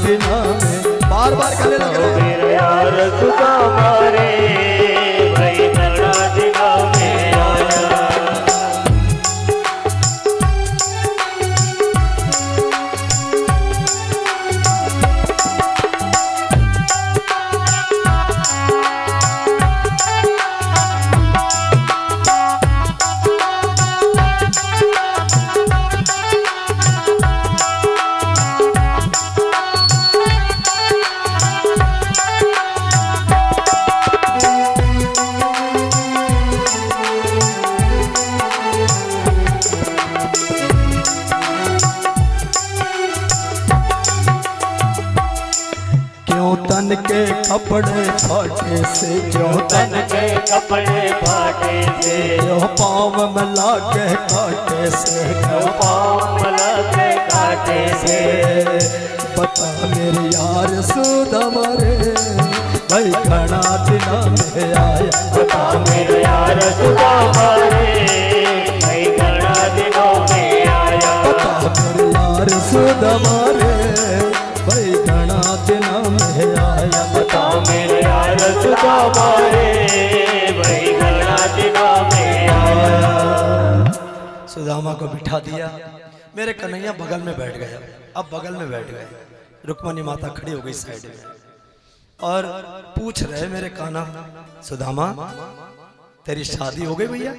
दिना में बार बार कहने लग रहे मेरे यार सुदामा रे भाई घड़ा दिना में आया। तन के कपड़े फाटे से, क्यों तन के कपड़े फाटे से, क्यों पाँव में लागे काटे से, क्यों पाँव में लागे काटे से। बता मेरे यार सुदामा रे भाई घड़ा दिना में आया। बता मेरे यार सुदामा रे भाई घड़ा दिनों में आया। बता मेरे यार सुदामा रे भाई घड़ा दिना में आया। बता मेरे यार सुदामा रे भाई घड़ा दिनों में आया। सुदामा को बिठा दिया, मेरे कन्हैया बगल में बैठ गया। अब बगल में बैठ गए, रुक्मणी माता खड़ी हो गई साइड में और पूछ रहे मेरे कान्हा, सुदामा तेरी शादी हो गई भैया?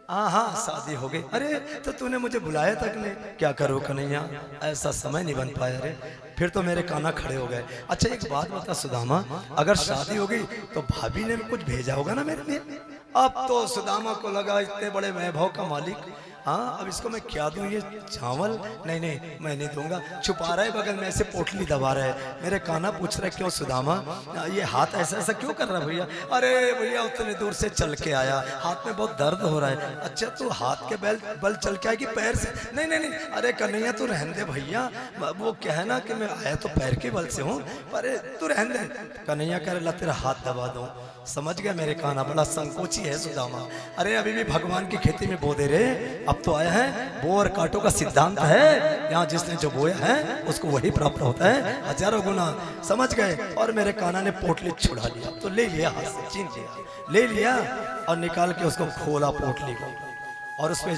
हाँ हाँ शादी हो गई। अरे तो तूने मुझे बुलाया तक नहीं। क्या करो कन्हैया, ऐसा समय नहीं बन पाया रे। फिर तो मेरे कान्हा खड़े हो गए। अच्छा एक बात बता सुदामा, अगर शादी हो गई तो भाभी ने कुछ भेजा होगा ना मेरे लिए? अब तो सुदामा को लगा इतने बड़े वैभव का मालिक, हाँ अब इसको मैं क्या दूं, ये चावल? नहीं नहीं मैं नहीं दूंगा। छुपा रहा है बगल में, ऐसे पोटली दबा रहा है। मेरे कान्हा पूछ रहा है क्यों सुदामा, ये हाथ ऐसा ऐसा क्यों कर रहा है भैया? अरे भैया उतने दूर से चल के आया, हाथ में बहुत दर्द हो रहा है। अच्छा तू हाथ के बल चल के आएगी पैर से? नहीं नहीं नहीं। अरे कन्हैया तू रहने दे भैया, वो क्या है ना कि मैं आया तो पैर के बल से हूँ, पर तू रहने दे। कन्हैया कह रहा तेरा हाथ दबा दूं। समझ गया मेरे कान्हा, बड़ा संकोची है सुदामा। अरे अभी भी भगवान की खेती में बो दे रे, अब तो आया है। बो और काटो का सिद्धांत है, यहाँ जिसने जो बोया है उसको वही प्राप्त होता है हजारों गुना। समझ गए? और मेरे कान्हा ने पोटली छुड़ा लिया, तो ले लिया हाथ से, छीन लिया, ले लिया और निकाल के उसको खोला पोटली को और उसमें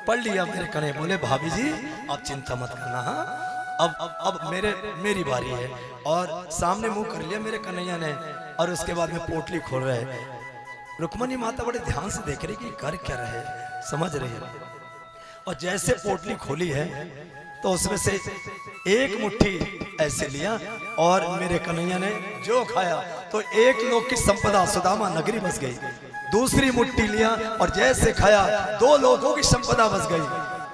पढ़ लिया। मेरे कन्हैया बोले भाभी जी आप चिंता मत करना, हाँ अब मेरी बारी है। और सामने मुंह कर लिया मेरे कन्हैया ने और उसके बाद में पोटली खोल रहे। रुक्मणी माता बड़े ध्यान से देख रही कि कर क्या रहे, समझ रही है। और जैसे पोटली खोली है तो उसमें से एक मुट्ठी ऐसे लिया और मेरे कन्हैया ने जो खाया तो एक लोग की संपदा सुदामा नगरी बस गई। दूसरी मुट्ठी लिया और जैसे खाया 2 लोगों की संपदा बस गई।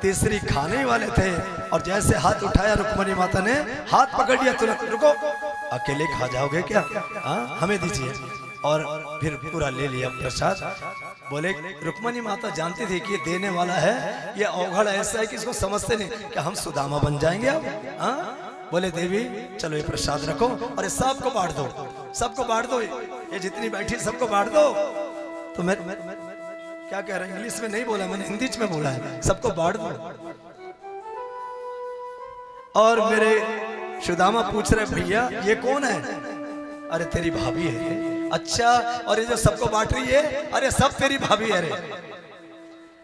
तीसरी खाने वाले थे और जैसे हाथ उठाया रुक्मणी माता ने हाथ पकड़ लिया, तुरंत रुको अकेले खा जाओगे क्या, हाँ हमें दीजिए। और फिर पूरा ले लिया प्रसाद। बोले रुक्मणी माता जानती थी कि ये देने वाला है, ये अवघड़ ऐसा है कि इसको समझते नहीं कि हम सुदामा बन जाएंगे अब, हाँ। बोले देवी चलो ये प्रसाद रखो और ये सबको बांट दो, सबको बांट दो, ये जितनी बैठी सबको बांट दो। तो मैं क्या कह रहा है, इंग्लिश में नहीं बोला मैंने, हिंदी में बोला है, सबको बांट दो। और मेरे सुदामा पूछ रहे भैया ये कौन है? अरे तेरी भाभी है। अच्छा और ये जो सबको बांट रही है, अरे सब तेरी भाभी है रे।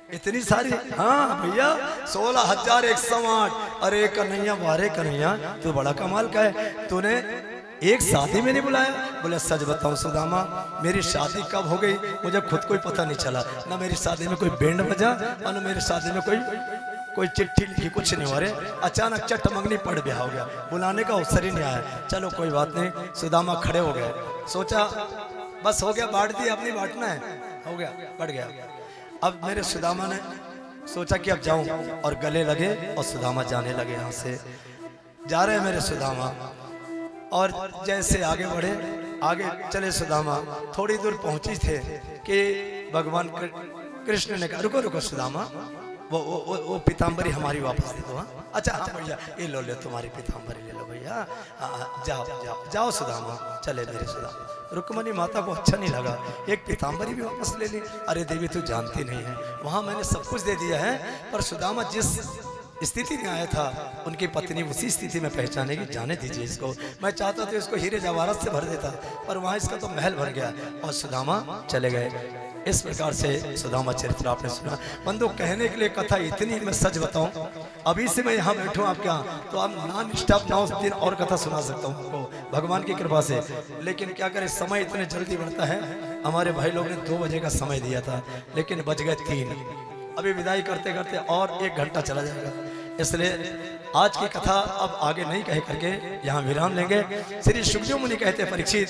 इतनी सारी? हाँ भैया 16,108। अरे कन्हैया वारे कन्हैया तू बड़ा कमाल का है, तूने एक शादी में नहीं बुलाया? बोले सच बताऊं सुदामा मेरी शादी कब हो गई मुझे खुद को ही पता नहीं चला। ना मेरी शादी में कोई बैंड बजा और न मेरी शादी में कोई चिट्ठी लिखी, कुछ नहीं हो रहे। अचानक चटमंगनी पड़ ब्याह हो गया, बुलाने का अवसर ही नहीं आया। चलो कोई बात नहीं। सुदामा खड़े हो गए, सोचा बस हो गया, बांट दिया, अपनी बांटना है, हो गया, बढ़ गया। अब मेरे सुदामा ने सोचा कि अब जाऊं और गले लगे और सुदामा जाने लगे। यहाँ से जा रहे मेरे सुदामा और जैसे आगे बढ़े, आगे चले सुदामा, थोड़ी दूर पहुंची थे कि भगवान कृष्ण ने कहा रुको रुको सुदामा, वो पीताम्बरी हमारी वापस दे दो। हाँ अच्छा हाँ भैया ये लो ले तुम्हारी पीताम्बरी ले लो भैया, जाओ जाओ जाओ सुदामा। चले मेरे सुदामा। रुक्मणी माता को अच्छा नहीं लगा, एक पीताम्बरी भी वापस ले ली। अरे देवी तू जानती नहीं है, वहां मैंने सब कुछ दे दिया है, पर सुदामा जिस स्थिति में आया था, उनकी पत्नी उसी स्थिति में पहचानेगी। जाने दीजिए इसको, मैं चाहता था इसको हीरे जवाहरात से भर देता, पर वहां इसका तो महल भर गया और सुदामा चले गए। इस प्रकार से सुदामा चरित्र आपने सुना। बंधु, कहने के लिए कथा इतनी, मैं सच बताऊं, अभी से मैं यहाँ बैठूं आपके यहाँ तो आप नॉन स्टॉप 9 दिन और कथा सुना सकता हूँ आपको भगवान की कृपा से। लेकिन क्या करें, समय इतने जल्दी बढ़ता है। हमारे भाई लोग ने 2 बजे का समय दिया था, लेकिन बज गए 3। अभी विदाई करते करते और 1 घंटा चला जाएगा, इसलिए आज की कथा अब आगे नहीं कह करके यहाँ विराम लेंगे। श्री सुखदेव मुनि कहते, परीक्षित,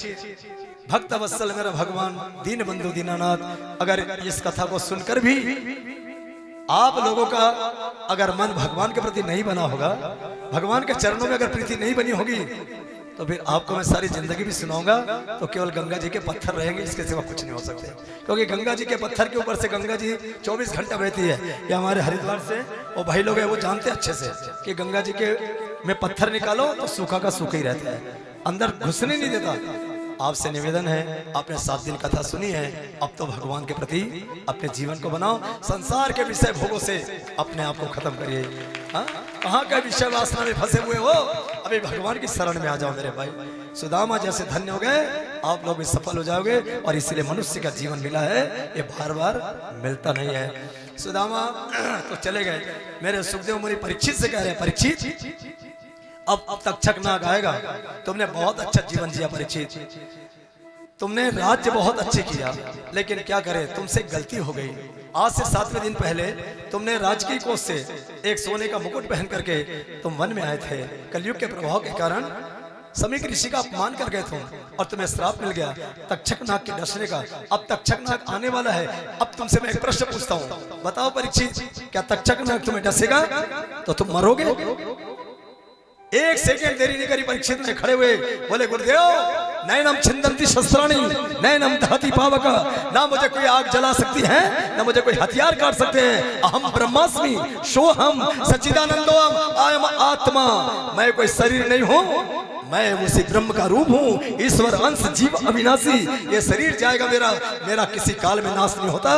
भक्त वत्सल मेरा भगवान दीन बंधु दीनानाथ, अगर इस कथा को सुनकर भी आप लोगों का अगर मन भगवान के प्रति नहीं बना होगा, भगवान के चरणों में अगर प्रीति नहीं बनी होगी, तो फिर आपको मैं सारी जिंदगी भी सुनाऊंगा तो केवल गंगा जी के पत्थर रहेंगे, इसके सिवा कुछ नहीं हो सकते। क्योंकि गंगा जी के पत्थर के ऊपर से गंगा जी 24 घंटा बहती है। ये हमारे हरिद्वार से वो भाई लोग हैं, वो जानते हैं अच्छे से कि गंगा जी के में पत्थर निकालो तो सूखा का सूखा ही रहता है, अंदर घुसने नहीं देता। आपसे निवेदन है, आपने 7 दिन कथा सुनी है, अब तो भगवान के प्रति अपने जीवन को बनाओ। संसार के विषय भोगों से अपने आप को खत्म करिए। कहाँ का विषय वासना में फंसे हुए हो, अभी भगवान की शरण में आ जाओ मेरे भाई। सुदामा जैसे धन्य हो गए, आप लोग भी सफल हो जाओगे। और इसीलिए मनुष्य का जीवन मिला है, ये बार बार मिलता नहीं है। सुदामा तो चले गए। मेरे सुखदेव मुनि परीक्षित से कह रहे हैं, परीक्षित अब तक्षक नाग आएगा, तुमने बहुत अच्छा जीवन जिया परीक्षित, तुमने राज्य बहुत अच्छे किया, लेकिन क्या करे, तुमसे गलती हो गई। आज से 7वें दिन पहले तुमने राजकीय कोष से एक सोने का मुकुट पहन करके तुम वन में आए थे। कलयुग के प्रभाव के कारण समीक ऋषि का अपमान कर गए तुम, और तुम्हें श्राप मिल गया तक्षक नाग के डसने का। अब तक्षक नाग आने वाला है। अब तुमसे मैं एक प्रश्न पूछता हूँ, बताओ परीक्षित, क्या तक्षक नाग तुम्हें डसेगा तो तुम मरोगे? 1 सेकंड देरी नहीं करी परीक्षित ने, खड़े हुए बोले, गुरुदेव नैनम छिंदंती शस्त्राणी नैनम दहति पावक, ना मुझे कोई आग जला सकती है, ना मुझे कोई हथियार काट सकते हैं। अहम ब्रह्मास्मि सोहम सच्चिदानंदोम आयम आत्मा, मैं कोई शरीर नहीं हूँ, मैं उसी ब्रह्म का रूप हूँ, ईश्वर अंश जीव अविनाशी। ये शरीर जाएगा मेरा किसी काल में नाश नहीं होता।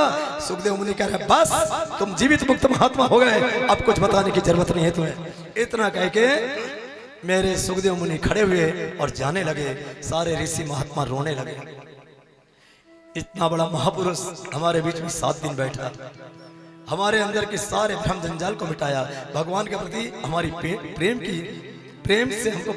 सुखदेव मुनि कह रहे, बस तुम जीवित मुक्त महात्मा हो गए, अब कुछ बताने की जरूरत नहीं है तुम्हें। इतना कह के मेरे सुखदेव मुनि खड़े हुए और जाने लगे। सारे ऋषि महात्मा रोने लगे। इतना बड़ा महापुरुष हमारे बीच में 7 दिन बैठा, हमारे अंदर के सारे भ्रम जंजाल को मिटाया, भगवान के प्रति हमारी प्रेम से हमको